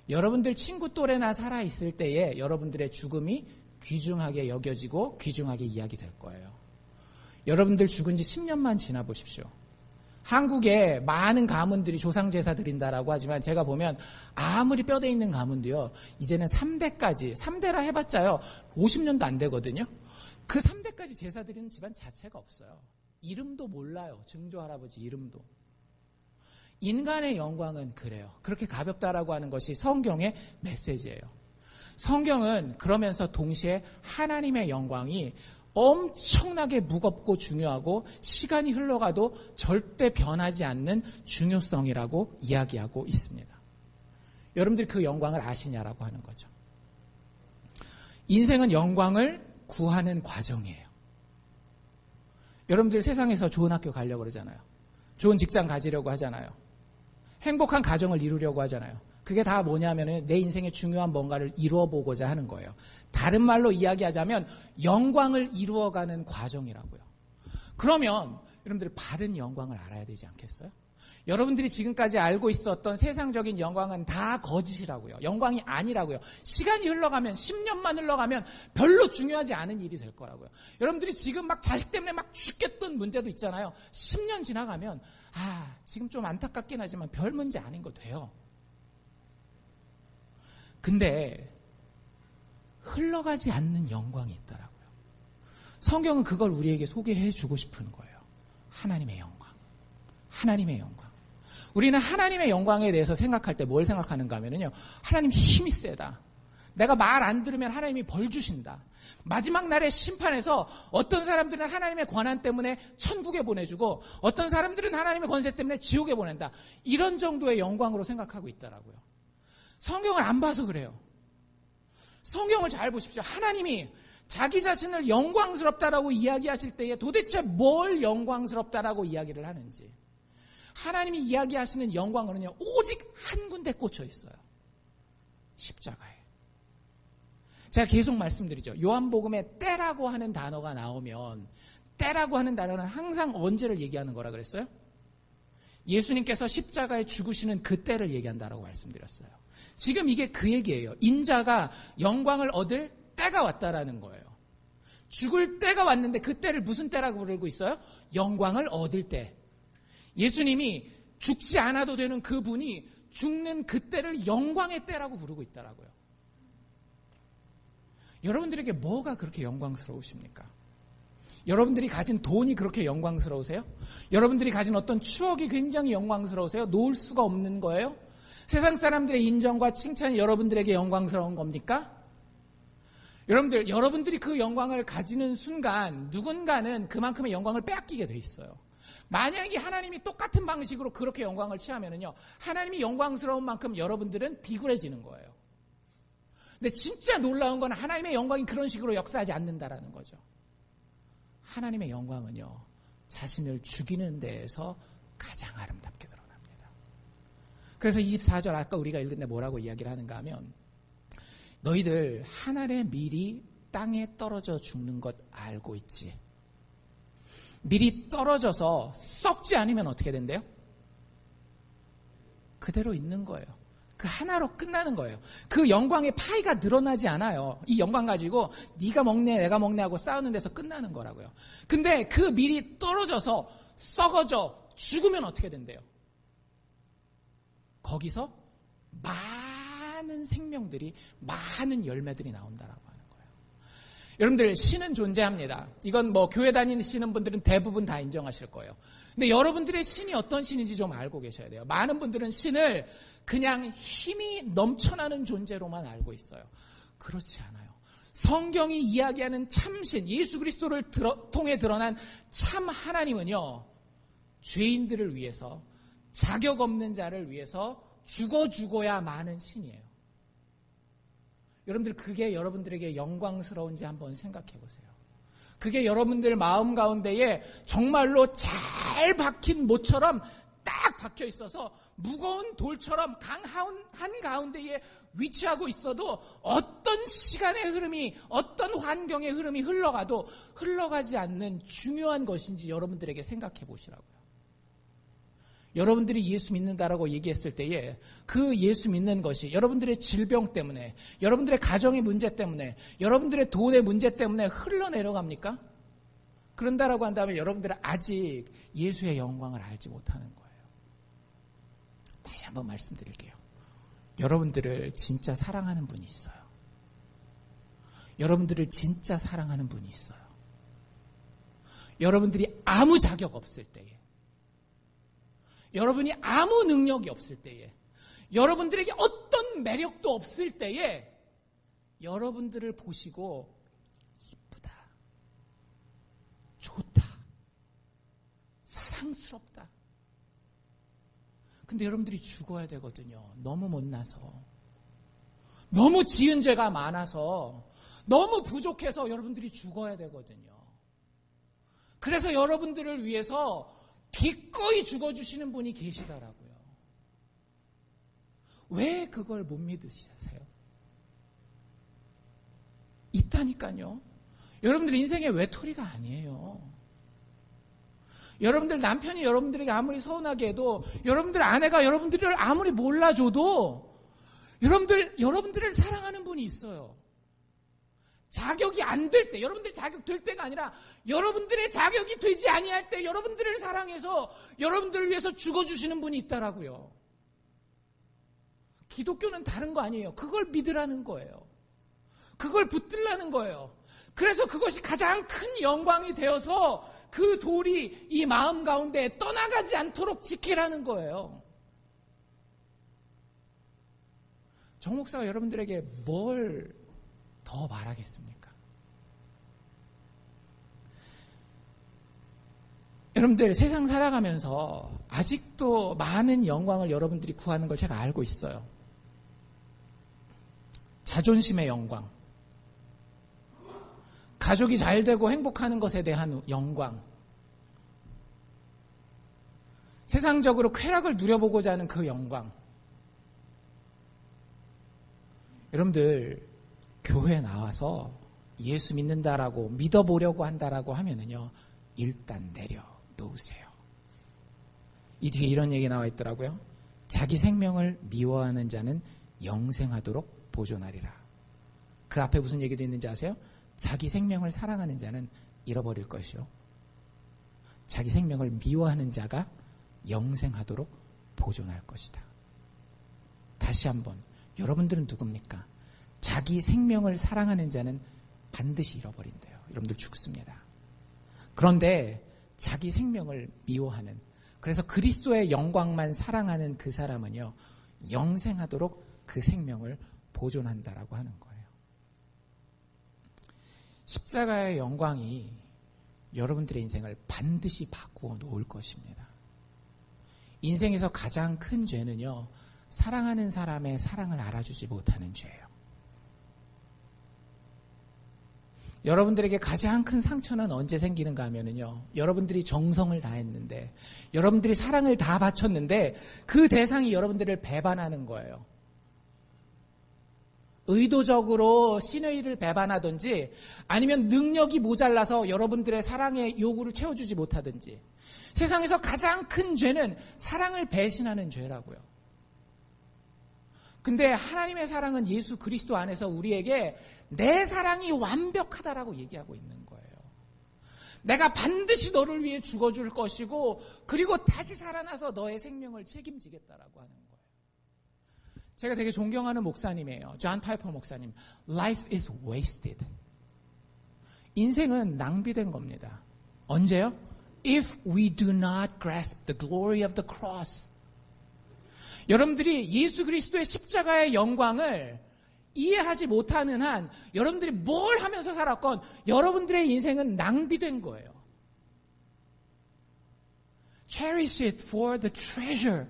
여러분들 친구 또래나 살아있을 때에 여러분들의 죽음이 귀중하게 여겨지고 귀중하게 이야기될 거예요. 여러분들 죽은 지 10년만 지나 보십시오. 한국에 많은 가문들이 조상제사 드린다라고 하지만 제가 보면 아무리 뼈대 있는 가문도요, 이제는 3대라 해봤자요 50년도 안 되거든요. 그 3대까지 제사 드리는 집안 자체가 없어요. 이름도 몰라요. 증조할아버지 이름도. 인간의 영광은 그래요. 그렇게 가볍다라고 하는 것이 성경의 메시지예요. 성경은 그러면서 동시에 하나님의 영광이 엄청나게 무겁고 중요하고 시간이 흘러가도 절대 변하지 않는 중요성이라고 이야기하고 있습니다. 여러분들이 그 영광을 아시냐라고 하는 거죠. 인생은 영광을 구하는 과정이에요. 여러분들 세상에서 좋은 학교 가려고 그러잖아요. 좋은 직장 가지려고 하잖아요. 행복한 가정을 이루려고 하잖아요. 그게 다 뭐냐면은 내 인생에 중요한 뭔가를 이루어보고자 하는 거예요. 다른 말로 이야기하자면 영광을 이루어가는 과정이라고요. 그러면 여러분들이 바른 영광을 알아야 되지 않겠어요? 여러분들이 지금까지 알고 있었던 세상적인 영광은 다 거짓이라고요. 영광이 아니라고요. 시간이 흘러가면 10년만 흘러가면 별로 중요하지 않은 일이 될 거라고요. 여러분들이 지금 막 자식 때문에 막 죽겠던 문제도 있잖아요. 10년 지나가면 지금 좀 안타깝긴 하지만 별 문제 아닌 거 돼요. 근데 흘러가지 않는 영광이 있더라고요. 성경은 그걸 우리에게 소개해 주고 싶은 거예요. 하나님의 영광. 하나님의 영광. 우리는 하나님의 영광에 대해서 생각할 때 뭘 생각하는가 하면요, 하나님 힘이 세다. 내가 말 안 들으면 하나님이 벌 주신다. 마지막 날의 심판에서 어떤 사람들은 하나님의 권한 때문에 천국에 보내주고 어떤 사람들은 하나님의 권세 때문에 지옥에 보낸다. 이런 정도의 영광으로 생각하고 있더라고요. 성경을 안 봐서 그래요. 성경을 잘 보십시오. 하나님이 자기 자신을 영광스럽다라고 이야기하실 때에 도대체 뭘 영광스럽다라고 이야기를 하는지. 하나님이 이야기하시는 영광은요, 오직 한 군데 꽂혀 있어요. 십자가에. 제가 계속 말씀드리죠. 요한복음에 때라고 하는 단어가 나오면 때라고 하는 단어는 항상 언제를 얘기하는 거라 그랬어요? 예수님께서 십자가에 죽으시는 그 때를 얘기한다라고 말씀드렸어요. 지금 이게 그 얘기예요. 인자가 영광을 얻을 때가 왔다라는 거예요. 죽을 때가 왔는데 그 때를 무슨 때라고 부르고 있어요? 영광을 얻을 때. 예수님이 죽지 않아도 되는 그분이 죽는 그 때를 영광의 때라고 부르고 있더라고요. 여러분들에게 뭐가 그렇게 영광스러우십니까? 여러분들이 가진 돈이 그렇게 영광스러우세요? 여러분들이 가진 어떤 추억이 굉장히 영광스러우세요? 놓을 수가 없는 거예요? 세상 사람들의 인정과 칭찬이 여러분들에게 영광스러운 겁니까? 여러분들이 그 영광을 가지는 순간 누군가는 그만큼의 영광을 빼앗기게 돼 있어요. 만약에 하나님이 똑같은 방식으로 그렇게 영광을 취하면은요, 하나님이 영광스러운 만큼 여러분들은 비굴해지는 거예요. 근데 진짜 놀라운 건 하나님의 영광이 그런 식으로 역사하지 않는다라는 거죠. 하나님의 영광은요, 자신을 죽이는 데에서 가장 아름답게 드러납니다. 그래서 24절 아까 우리가 읽은 데 뭐라고 이야기를 하는가 하면, 너희들 한 알의 밀이 땅에 떨어져 죽는 것 알고 있지. 밀이 떨어져서 썩지 않으면 어떻게 된대요? 그대로 있는 거예요. 그 하나로 끝나는 거예요. 그 영광의 파이가 늘어나지 않아요. 이 영광 가지고 네가 먹네 내가 먹네 하고 싸우는 데서 끝나는 거라고요. 근데 그 밀이 떨어져서 썩어져 죽으면 어떻게 된대요? 거기서 많은 생명들이, 많은 열매들이 나온다라고 하는 거예요. 여러분들, 신은 존재합니다. 이건 뭐 교회 다니시는 분들은 대부분 다 인정하실 거예요. 근데 여러분들의 신이 어떤 신인지 좀 알고 계셔야 돼요. 많은 분들은 신을 그냥 힘이 넘쳐나는 존재로만 알고 있어요. 그렇지 않아요. 성경이 이야기하는 참신, 예수 그리스도를 통해 드러난 참 하나님은요, 죄인들을 위해서, 자격 없는 자를 위해서 죽어야 마는 신이에요. 여러분들, 그게 여러분들에게 영광스러운지 한번 생각해 보세요. 그게 여러분들 마음 가운데에 정말로 잘 박힌 못처럼 딱 박혀 있어서 무거운 돌처럼 강 한가운데에 위치하고 있어도 어떤 시간의 흐름이, 어떤 환경의 흐름이 흘러가도 흘러가지 않는 중요한 것인지 여러분들에게 생각해 보시라고요. 여러분들이 예수 믿는다라고 얘기했을 때에 그 예수 믿는 것이 여러분들의 질병 때문에, 여러분들의 가정의 문제 때문에, 여러분들의 돈의 문제 때문에 흘러내려갑니까? 그런다라고 한다면 여러분들은 아직 예수의 영광을 알지 못하는 거예요. 다시 한번 말씀드릴게요. 여러분들을 진짜 사랑하는 분이 있어요. 여러분들을 진짜 사랑하는 분이 있어요. 여러분들이 아무 자격 없을 때에, 여러분이 아무 능력이 없을 때에, 여러분들에게 어떤 매력도 없을 때에 여러분들을 보시고 이쁘다, 좋다, 사랑스럽다. 근데 여러분들이 죽어야 되거든요. 너무 못나서, 너무 지은 죄가 많아서, 너무 부족해서 여러분들이 죽어야 되거든요. 그래서 여러분들을 위해서 기꺼이 죽어주시는 분이 계시더라고요. 왜 그걸 못 믿으세요? 있다니까요. 여러분들 인생의 외톨이가 아니에요. 여러분들 남편이 여러분들에게 아무리 서운하게 해도, 여러분들 아내가 여러분들을 아무리 몰라줘도 여러분들을 사랑하는 분이 있어요. 자격이 안 될 때, 여러분들 자격 될 때가 아니라 여러분들의 자격이 되지 아니할 때 여러분들을 사랑해서 여러분들을 위해서 죽어주시는 분이 있다라고요. 기독교는 다른 거 아니에요. 그걸 믿으라는 거예요. 그걸 붙들라는 거예요. 그래서 그것이 가장 큰 영광이 되어서 그 돌이 이 마음 가운데 떠나가지 않도록 지키라는 거예요. 정 목사가 여러분들에게 뭘 더 말하겠습니까? 여러분들 세상 살아가면서 아직도 많은 영광을 여러분들이 구하는 걸 제가 알고 있어요. 자존심의 영광, 가족이 잘 되고 행복하는 것에 대한 영광, 세상적으로 쾌락을 누려보고자 하는 그 영광. 여러분들 교회에 나와서 예수 믿는다라고, 믿어보려고 한다라고 하면은요, 일단 내려놓으세요. 이 뒤에 이런 얘기 나와 있더라고요. 자기 생명을 미워하는 자는 영생하도록 보존하리라. 그 앞에 무슨 얘기도 있는지 아세요? 자기 생명을 사랑하는 자는 잃어버릴 것이요. 자기 생명을 미워하는 자가 영생하도록 보존할 것이다. 다시 한번, 여러분들은 누굽니까? 자기 생명을 사랑하는 자는 반드시 잃어버린대요. 여러분들 죽습니다. 그런데 자기 생명을 미워하는, 그래서 그리스도의 영광만 사랑하는 그 사람은요, 영생하도록 그 생명을 보존한다라고 하는 거예요. 십자가의 영광이 여러분들의 인생을 반드시 바꾸어 놓을 것입니다. 인생에서 가장 큰 죄는요, 사랑하는 사람의 사랑을 알아주지 못하는 죄예요. 여러분들에게 가장 큰 상처는 언제 생기는가 하면은요, 여러분들이 정성을 다했는데, 여러분들이 사랑을 다 바쳤는데, 그 대상이 여러분들을 배반하는 거예요. 의도적으로 신의를 배반하든지, 아니면 능력이 모자라서 여러분들의 사랑의 요구를 채워주지 못하든지, 세상에서 가장 큰 죄는 사랑을 배신하는 죄라고요. 근데 하나님의 사랑은 예수 그리스도 안에서 우리에게 내 사랑이 완벽하다라고 얘기하고 있는 거예요. 내가 반드시 너를 위해 죽어줄 것이고, 그리고 다시 살아나서 너의 생명을 책임지겠다라고 하는 거예요. 제가 되게 존경하는 목사님이에요. 존 파이퍼 목사님. Life is wasted. 인생은 낭비된 겁니다. 언제요? If we do not grasp the glory of the cross. 여러분들이 예수 그리스도의 십자가의 영광을 이해하지 못하는 한 여러분들이 뭘 하면서 살았건 여러분들의 인생은 낭비된 거예요. Cherish it for the treasure.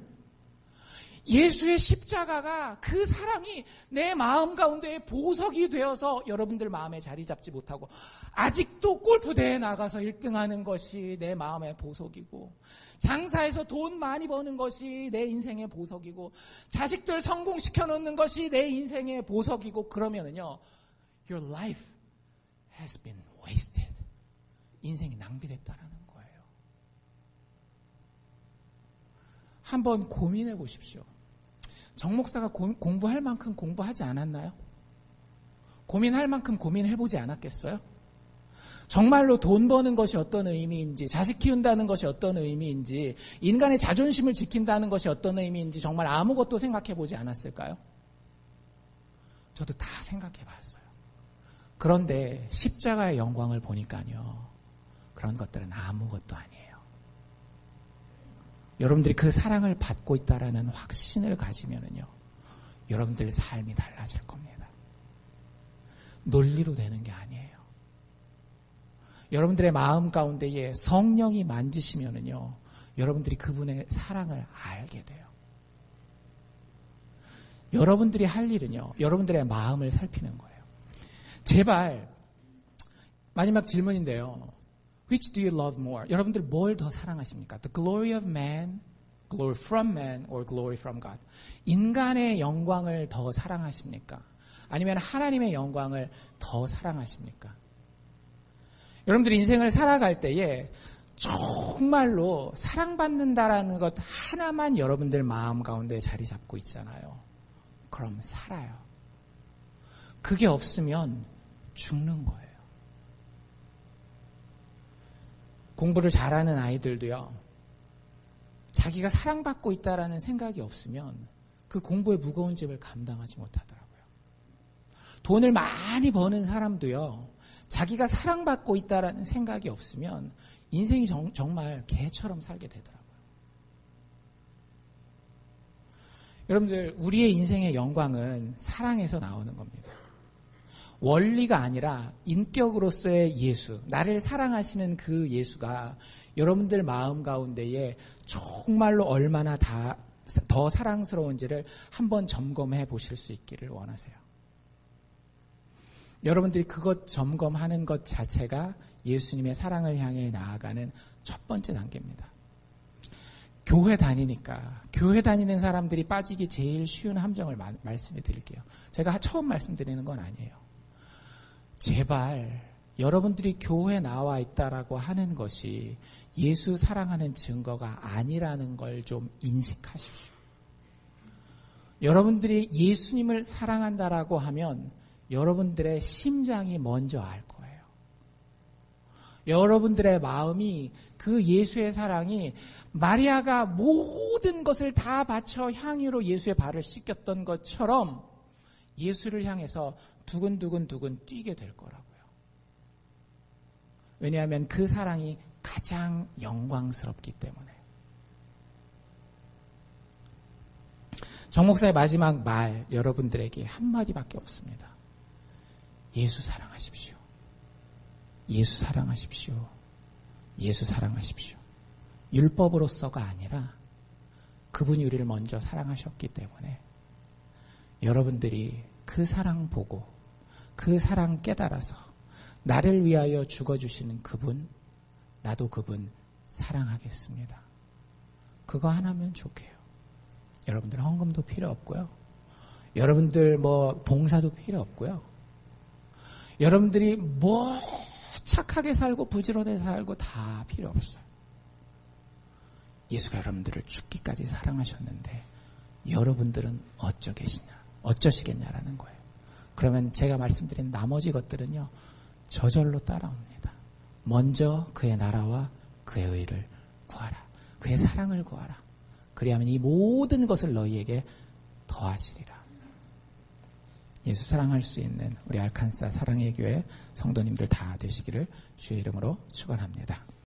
예수의 십자가가, 그 사랑이 내 마음 가운데 보석이 되어서 여러분들 마음에 자리 잡지 못하고, 아직도 골프대회에 나가서 1등하는 것이 내 마음의 보석이고, 장사해서 돈 많이 버는 것이 내 인생의 보석이고, 자식들 성공시켜 놓는 것이 내 인생의 보석이고, 그러면은요, your life has been wasted. 인생이 낭비됐다라는 거예요. 한번 고민해 보십시오. 정 목사가 공부할 만큼 공부하지 않았나요? 고민할 만큼 고민해보지 않았겠어요? 정말로 돈 버는 것이 어떤 의미인지, 자식 키운다는 것이 어떤 의미인지, 인간의 자존심을 지킨다는 것이 어떤 의미인지 정말 아무것도 생각해보지 않았을까요? 저도 다 생각해봤어요. 그런데 십자가의 영광을 보니까요, 그런 것들은 아무것도 아니에요. 여러분들이 그 사랑을 받고 있다라는 확신을 가지면은요, 여러분들 삶이 달라질 겁니다. 논리로 되는 게 아니에요. 여러분들의 마음 가운데에 성령이 만지시면은요, 여러분들이 그분의 사랑을 알게 돼요. 여러분들이 할 일은요, 여러분들의 마음을 살피는 거예요. 제발, 마지막 질문인데요. Which do you love more? 여러분들 뭘 더 사랑하십니까? The glory of man, glory from man, or glory from God? 인간의 영광을 더 사랑하십니까? 아니면 하나님의 영광을 더 사랑하십니까? 여러분들이 인생을 살아갈 때에 정말로 사랑받는다라는 것 하나만 여러분들 마음 가운데 자리 잡고 있잖아요. 그럼 살아요. 그게 없으면 죽는 거예요. 공부를 잘하는 아이들도요, 자기가 사랑받고 있다라는 생각이 없으면 그 공부의 무거운 짐을 감당하지 못하더라고요. 돈을 많이 버는 사람도요, 자기가 사랑받고 있다라는 생각이 없으면 인생이 정말 개처럼 살게 되더라고요. 여러분들, 우리의 인생의 영광은 사랑에서 나오는 겁니다. 원리가 아니라 인격으로서의 예수, 나를 사랑하시는 그 예수가 여러분들 마음 가운데에 정말로 얼마나 더 사랑스러운지를 한번 점검해 보실 수 있기를 원하세요. 여러분들이 그것 점검하는 것 자체가 예수님의 사랑을 향해 나아가는 첫 번째 단계입니다. 교회 다니니까, 교회 다니는 사람들이 빠지기 제일 쉬운 함정을 말씀해 드릴게요. 제가 처음 말씀드리는 건 아니에요. 제발 여러분들이 교회에 나와 있다라고 하는 것이 예수 사랑하는 증거가 아니라는 걸 좀 인식하십시오. 여러분들이 예수님을 사랑한다라고 하면 여러분들의 심장이 먼저 알 거예요. 여러분들의 마음이 그 예수의 사랑이 마리아가 모든 것을 다 바쳐 향유로 예수의 발을 씻겼던 것처럼 예수를 향해서 두근두근 뛰게 될 거라고요. 왜냐하면 그 사랑이 가장 영광스럽기 때문에. 정 목사의 마지막 말 여러분들에게 한마디밖에 없습니다. 예수 사랑하십시오. 예수 사랑하십시오. 예수 사랑하십시오. 율법으로서가 아니라 그분이 우리를 먼저 사랑하셨기 때문에 여러분들이 그 사랑 보고 그 사랑 깨달아서 나를 위하여 죽어주시는 그분, 나도 그분 사랑하겠습니다. 그거 하나면 좋게요. 여러분들 헌금도 필요 없고요. 여러분들 봉사도 필요 없고요. 여러분들이 착하게 살고 부지런하게 살고 다 필요 없어요. 예수가 여러분들을 죽기까지 사랑하셨는데 여러분들은 어쩌시겠냐라는 거예요. 그러면 제가 말씀드린 나머지 것들은요. 저절로 따라옵니다. 먼저 그의 나라와 그의 의를 구하라. 그의 사랑을 구하라. 그리하면 이 모든 것을 너희에게 더하시리라. 예수 사랑할 수 있는 우리 알칸사 사랑의 교회 성도님들 다 되시기를 주의 이름으로 축원합니다.